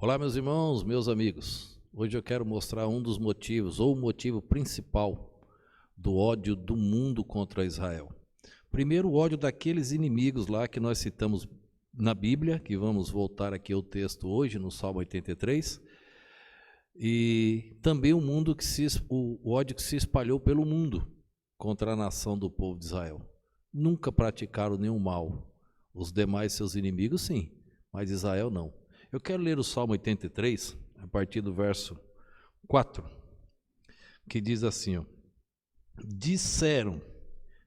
Olá, meus irmãos, meus amigos. Hoje eu quero mostrar um dos motivos, ou o motivo principal do ódio do mundo contra Israel. Primeiro, o ódio daqueles inimigos lá que nós citamos na Bíblia, que vamos voltar aqui ao texto hoje, no Salmo 83, e também o ódio que se espalhou pelo mundo contra a nação do povo de Israel. Nunca praticaram nenhum mal. Os demais seus inimigos, sim, mas Israel não. Eu quero ler o Salmo 83, a partir do verso 4, que diz assim, ó: disseram,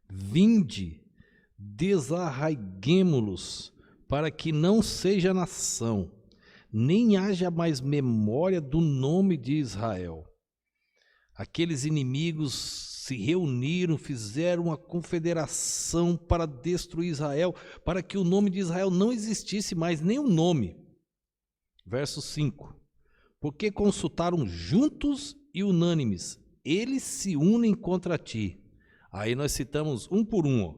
vinde, desarraiguemo-los, para que não seja nação, nem haja mais memória do nome de Israel. Aqueles inimigos se reuniram, fizeram uma confederação para destruir Israel, para que o nome de Israel não existisse mais, nem o nome. Verso 5, porque consultaram juntos e unânimes, eles se unem contra ti. Aí nós citamos um por um, ó.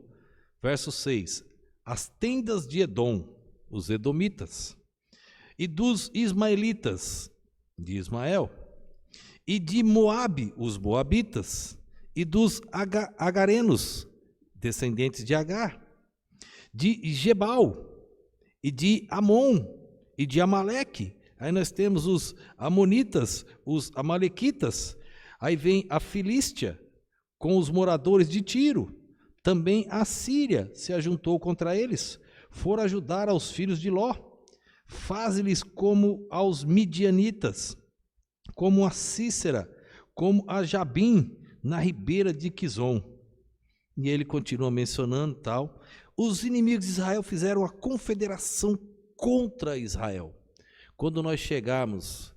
Verso 6, as tendas de Edom, os edomitas, e dos ismaelitas, de Ismael, e de Moabe, os moabitas, e dos agarenos, descendentes de Agar, de Gebal, e de Amon, e de Amaleque. Aí nós temos os amonitas, os amalequitas. Aí vem a Filístia com os moradores de Tiro. Também a Síria se ajuntou contra eles. Foram ajudar aos filhos de Ló. Faze-lhes como aos midianitas, como a Cícera, como a Jabim, na ribeira de Quizon. E ele continua mencionando tal. Os inimigos de Israel fizeram a confederação contra Israel. Quando nós chegarmos,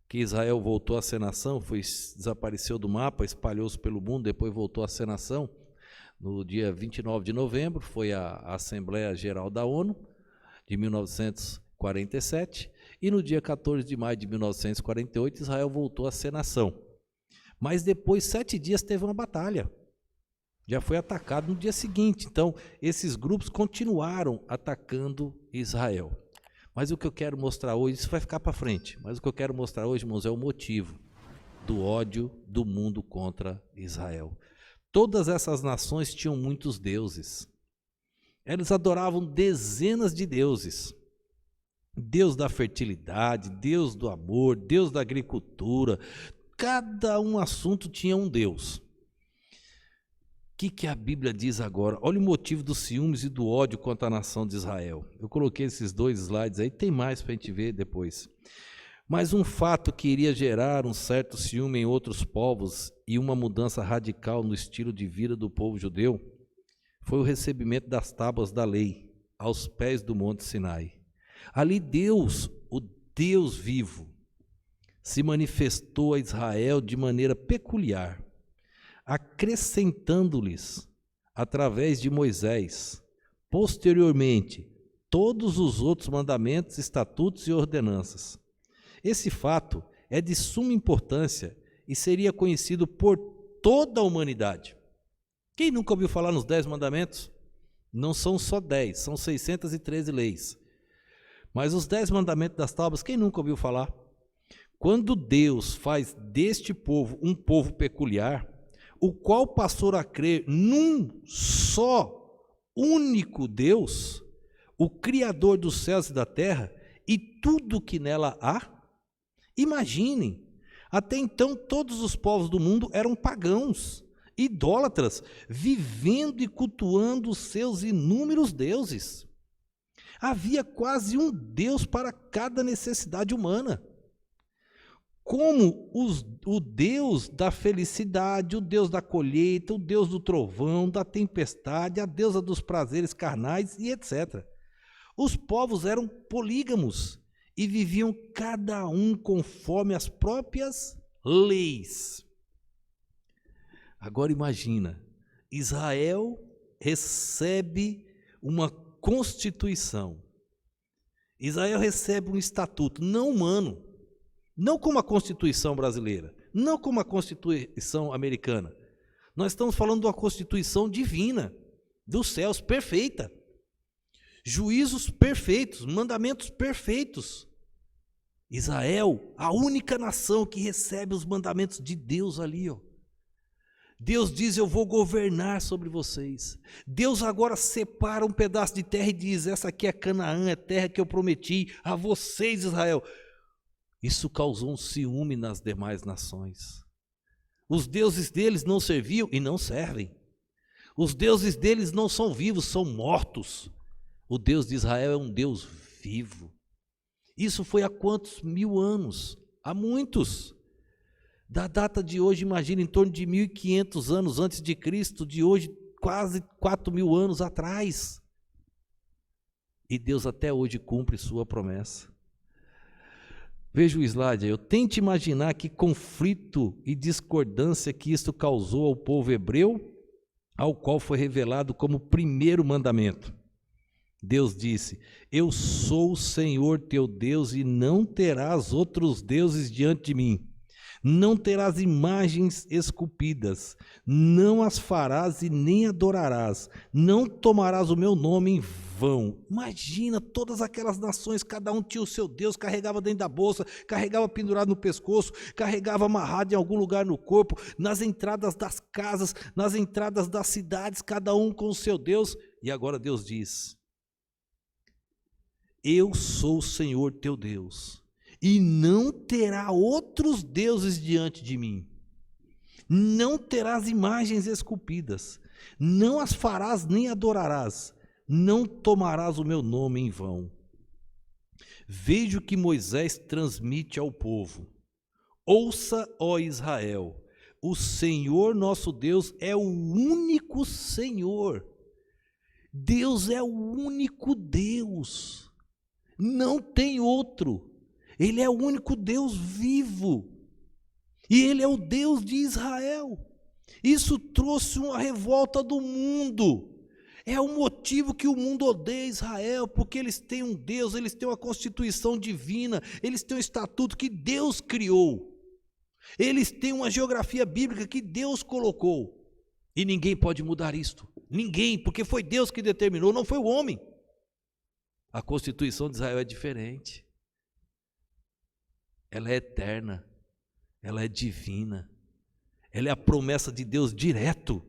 que Israel voltou a ser nação, desapareceu do mapa, espalhou-se pelo mundo, depois voltou a ser nação, no dia 29 de novembro, foi a Assembleia Geral da ONU, de 1947, e no dia 14 de maio de 1948, Israel voltou a ser nação. Mas depois, 7 dias, teve uma batalha. Já foi atacado no dia seguinte. Então, esses grupos continuaram atacando Israel. Mas o que eu quero mostrar hoje, isso vai ficar para frente, mas o que eu quero mostrar hoje, irmãos, é o motivo do ódio do mundo contra Israel. Todas essas nações tinham muitos deuses. Eles adoravam dezenas de deuses. Deus da fertilidade, Deus do amor, Deus da agricultura. Cada um assunto tinha um Deus. O que a Bíblia diz agora? Olha o motivo dos ciúmes e do ódio contra a nação de Israel. Eu coloquei esses 2 slides aí, tem mais para a gente ver depois. Mas um fato que iria gerar um certo ciúme em outros povos e uma mudança radical no estilo de vida do povo judeu foi o recebimento das tábuas da lei aos pés do Monte Sinai. Ali Deus, o Deus vivo, se manifestou a Israel de maneira peculiar, acrescentando-lhes, através de Moisés, posteriormente, todos os outros mandamentos, estatutos e ordenanças. Esse fato é de suma importância e seria conhecido por toda a humanidade. Quem nunca ouviu falar nos 10 mandamentos? Não são só 10, são 613 leis. Mas os 10 mandamentos das tábuas, quem nunca ouviu falar? Quando Deus faz deste povo um povo peculiar, o qual passou a crer num só, único Deus, o Criador dos céus e da terra, e tudo que nela há. Imaginem, até então todos os povos do mundo eram pagãos, idólatras, vivendo e cultuando os seus inúmeros deuses. Havia quase um Deus para cada necessidade humana. Como o Deus da felicidade, o Deus da colheita, o Deus do trovão, da tempestade, a deusa dos prazeres carnais e etc. Os povos eram polígamos e viviam cada um conforme as próprias leis. Agora imagina, Israel recebe uma constituição. Israel recebe um estatuto não humano, não como a Constituição brasileira, não como a Constituição americana. Nós estamos falando de uma Constituição divina, dos céus, perfeita. Juízos perfeitos, mandamentos perfeitos. Israel, a única nação que recebe os mandamentos de Deus ali, ó. Deus diz: eu vou governar sobre vocês. Deus agora separa um pedaço de terra e diz: essa aqui é Canaã, é terra que eu prometi a vocês, Israel. Isso causou um ciúme nas demais nações. Os deuses deles não serviam e não servem. Os deuses deles não são vivos, são mortos. O Deus de Israel é um Deus vivo. Isso foi há quantos mil anos? Há muitos. Da data de hoje, imagina, em torno de 1.500 anos antes de Cristo, de hoje, quase 4.000 anos atrás. E Deus até hoje cumpre sua promessa. Veja o slide aí. Eu tento imaginar que conflito e discordância que isto causou ao povo hebreu, ao qual foi revelado como primeiro mandamento. Deus disse: eu sou o Senhor teu Deus e não terás outros deuses diante de mim. Não terás imagens esculpidas, não as farás e nem adorarás, não tomarás o meu nome em vão. Imagina todas aquelas nações, cada um tinha o seu Deus, carregava dentro da bolsa, carregava pendurado no pescoço, carregava amarrado em algum lugar no corpo, nas entradas das casas, nas entradas das cidades, cada um com o seu Deus. E agora Deus diz: eu sou o Senhor teu Deus. E não terá outros deuses diante de mim. Não terás imagens esculpidas. Não as farás nem adorarás. Não tomarás o meu nome em vão. Veja o que Moisés transmite ao povo. Ouça, ó Israel, o Senhor nosso Deus é o único Senhor. Deus é o único Deus. Não tem outro. Ele é o único Deus vivo. E Ele é o Deus de Israel. Isso trouxe uma revolta do mundo. É o motivo que o mundo odeia Israel, porque eles têm um Deus, eles têm uma constituição divina, eles têm um estatuto que Deus criou. Eles têm uma geografia bíblica que Deus colocou. E ninguém pode mudar isto. Ninguém, porque foi Deus que determinou, não foi o homem. A constituição de Israel é diferente. Ela é eterna, ela é divina, ela é a promessa de Deus direto.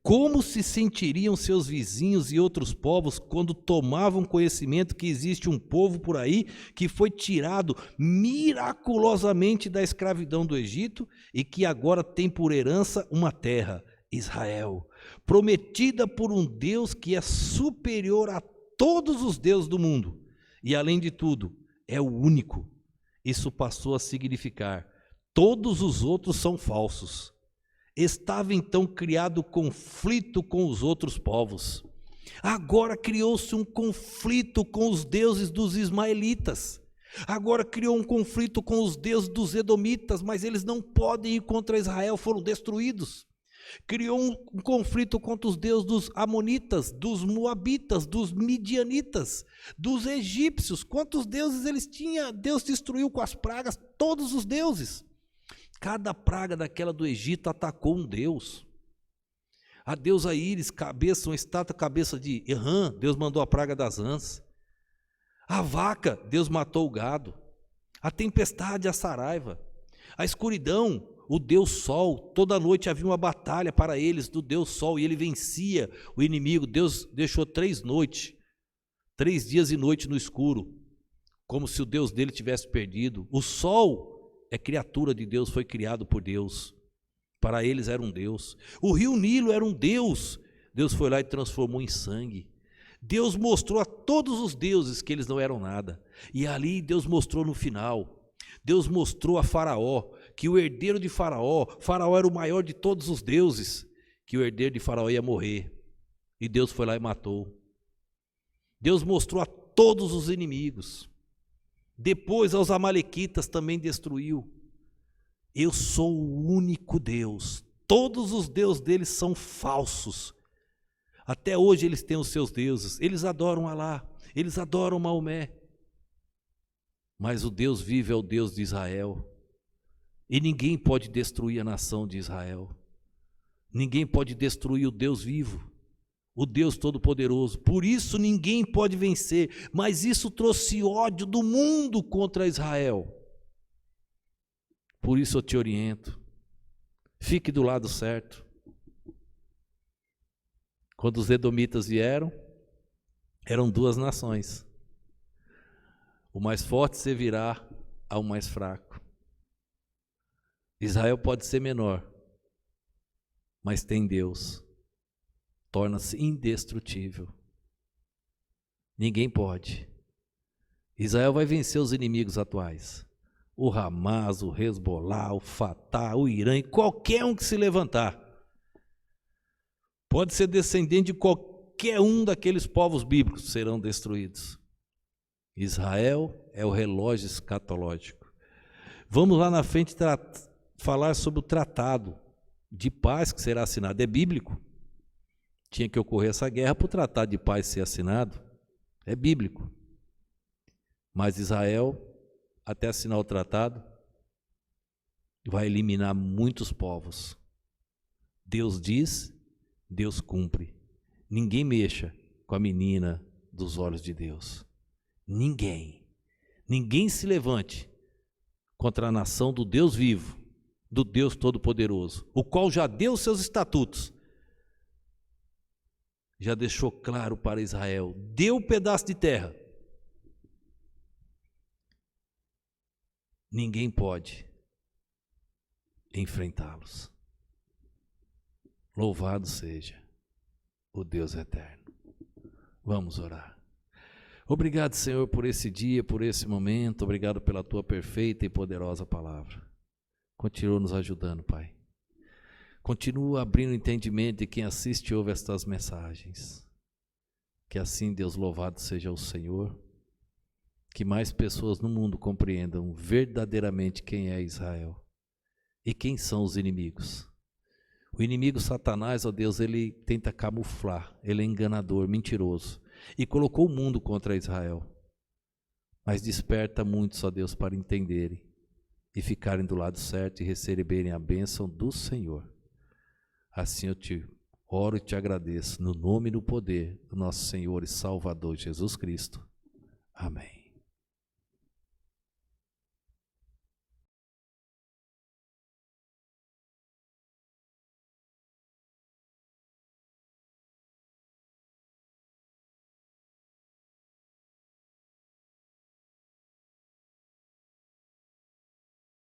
Como se sentiriam seus vizinhos e outros povos quando tomavam conhecimento que existe um povo por aí que foi tirado miraculosamente da escravidão do Egito e que agora tem por herança uma terra, Israel, prometida por um Deus que é superior a todos os deuses do mundo e, além de tudo, é o único. Isso passou a significar: todos os outros são falsos. Estava então criado conflito com os outros povos. Agora criou-se um conflito com os deuses dos ismaelitas. Agora criou um conflito com os deuses dos edomitas, mas eles não podem ir contra Israel, foram destruídos. Criou um conflito contra os deuses dos amonitas, dos moabitas, dos midianitas, dos egípcios. Quantos deuses eles tinham? Deus destruiu com as pragas todos os deuses. Cada praga daquela do Egito atacou um deus. A deusa Íris, cabeça, uma estátua cabeça de Rã, Deus mandou a praga das rãs. A vaca, Deus matou o gado. A tempestade, a saraiva. A escuridão, o Deus Sol. Toda noite havia uma batalha para eles do Deus Sol e ele vencia o inimigo. Deus deixou 3 noites, 3 dias e noite no escuro, como se o Deus dele tivesse perdido. O Sol é criatura de Deus, foi criado por Deus. Para eles era um Deus. O rio Nilo era um Deus. Deus foi lá e transformou em sangue. Deus mostrou a todos os deuses que eles não eram nada. E ali Deus mostrou no final. Deus mostrou a Faraó que o herdeiro de Faraó era o maior de todos os deuses, que o herdeiro de Faraó ia morrer. E Deus foi lá e matou. Deus mostrou a todos os inimigos. Depois aos amalequitas também destruiu. Eu sou o único Deus. Todos os deuses deles são falsos. Até hoje eles têm os seus deuses. Eles adoram Alá, eles adoram Maomé. Mas o Deus vivo é o Deus de Israel. E ninguém pode destruir a nação de Israel. Ninguém pode destruir o Deus vivo. o Deus Todo-Poderoso. Por isso ninguém pode vencer, mas isso trouxe ódio do mundo contra Israel. Por isso eu te oriento, fique do lado certo. Quando os edomitas vieram, eram duas nações. O mais forte servirá ao mais fraco. Israel pode ser menor, mas tem Deus. Torna-se indestrutível. Ninguém pode. Israel vai vencer os inimigos atuais. O Hamas, o Hezbollah, o Fatah, o Irã, e qualquer um que se levantar. Pode ser descendente de qualquer um daqueles povos bíblicos, serão destruídos. Israel é o relógio escatológico. Vamos lá na frente falar sobre o tratado de paz que será assinado. É bíblico. Tinha que ocorrer essa guerra para o tratado de paz ser assinado. É bíblico. Mas Israel, até assinar o tratado, vai eliminar muitos povos. Deus diz, Deus cumpre. Ninguém mexa com a menina dos olhos de Deus. Ninguém. Ninguém se levante contra a nação do Deus vivo, do Deus Todo-Poderoso, o qual já deu seus estatutos. Já deixou claro para Israel, deu um pedaço de terra. Ninguém pode enfrentá-los. Louvado seja o Deus eterno. Vamos orar. Obrigado, Senhor, por esse dia, por esse momento. Obrigado pela tua perfeita e poderosa palavra. Continua nos ajudando, Pai. Continua abrindo o entendimento de quem assiste e ouve estas mensagens. Que assim, Deus, louvado seja o Senhor. Que mais pessoas no mundo compreendam verdadeiramente quem é Israel e quem são os inimigos. O inimigo Satanás, ó Deus, ele tenta camuflar, ele é enganador, mentiroso, e colocou o mundo contra Israel. Mas desperta muitos, ó Deus, para entenderem e ficarem do lado certo e receberem a bênção do Senhor. Assim eu te oro e te agradeço, no nome e no poder do nosso Senhor e Salvador Jesus Cristo. Amém.